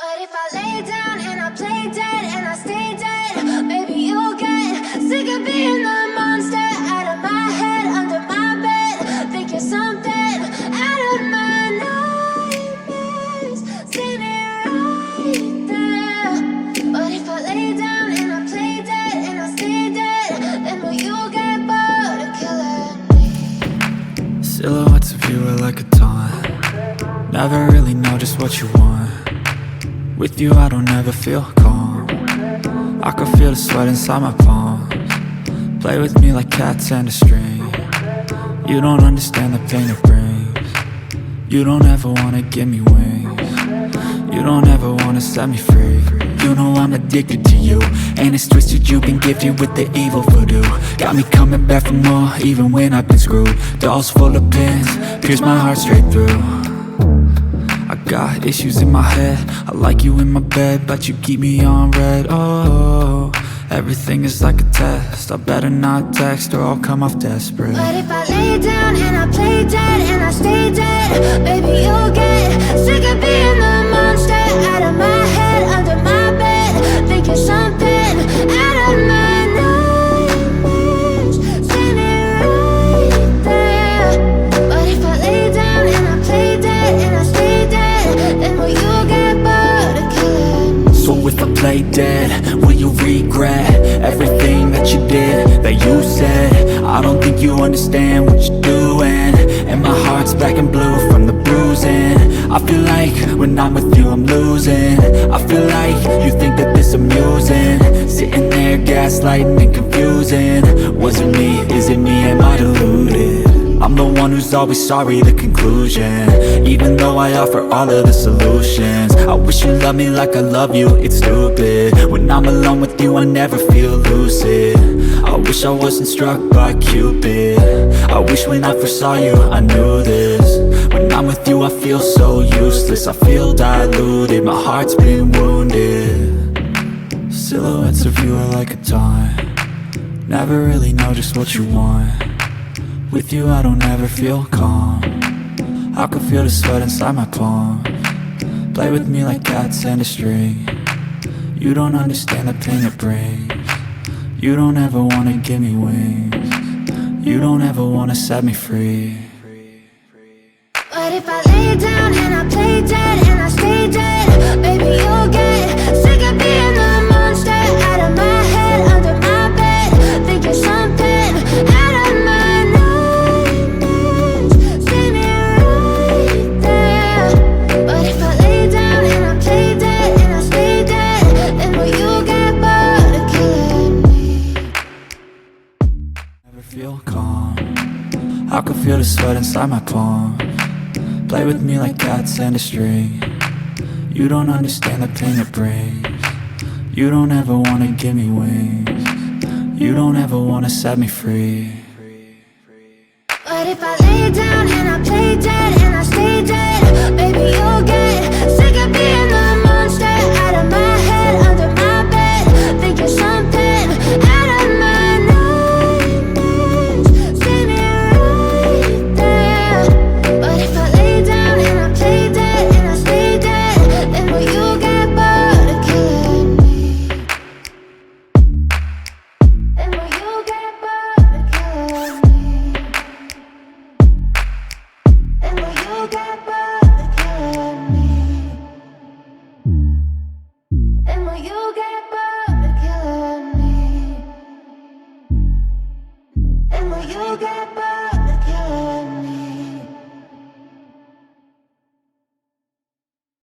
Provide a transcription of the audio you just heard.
But if I lay down and I play dead and I stay dead, maybe you'll get sick of being the monster out of my head, under my bed. Think you're something out of my nightmares. See me right there. But if I lay down and I play dead and I stay dead, then will you get bored of killing me? Silhouettes of you are like a taunt. Never really know just what you want. With you I don't ever feel calm. I can feel the sweat inside my palms. Play with me like cats and a string. You don't understand the pain it brings. You don't ever wanna give me wings. You don't ever wanna set me free. You know I'm addicted to you, and it's twisted, you've been gifted with the evil voodoo. Got me coming back for more, even when I've been screwed. Dolls full of pins, pierce my heart straight through. I got issues in my head, I like you in my bed, but you keep me on red. Oh, everything is like a test, I better not text or I'll come off desperate. But if I lay down and I play dead and I stay dead, maybe you'll get sick of being the monster out of my head, under my bed. Think you're something out of my nightmares. See me right there. But if I lay down and I play dead and I stay dead, then will you get bored of killing me? So if I play dead, will you regret everything that you did, that you said? I don't think you understand what you're doing, and my heart's black and blue from the bruising. I feel like when I'm with you I'm losing. I feel like you think that this amusing, sitting there gaslighting and confusing. Was it me? Is it me? Am I deluded? I'm the one who's always sorry, the conclusion. Even though I offer all of the solutions, I wish you loved me like I love you, it's stupid. When I'm alone with you I never feel lucid. I wish I wasn't struck by Cupid. I wish when I first saw you I knew this. When I'm with you I feel so useless, I feel diluted, my heart's been wounded. Silhouettes of you are like a taunt. Never really know just what you want. With you I don't ever feel calm. I can feel the sweat inside my palms. Play with me like cats and a string. You don't understand the pain it brings. You don't ever wanna give me wings. You don't ever wanna set me free. But if I lay down and I play dead and I stay dead, maybe you'll get sick of being the monster out of my head, under my bed. Think you're something out of my nightmares. See me right there. But if I lay down and I play dead and I stay dead, then will you get bored of killing me? Never feel calm. I can feel the sweat inside my palms. Play with me like cats and a string. You don't understand the pain it brings. You don't ever wanna give me wings. You don't ever wanna set me free. But if I lay down and I play dead and I stay dead, maybe you'll get sick of being the monster out of my head, under my bed. Think you're something out of my nightmares. See me right there. But if I lay down and I play dead and I stay dead, then will you get bored of killing me? Then will you get bored of killing me? Then will you get bored of killing me? Then will you get bored of killing me? Then will you get bored?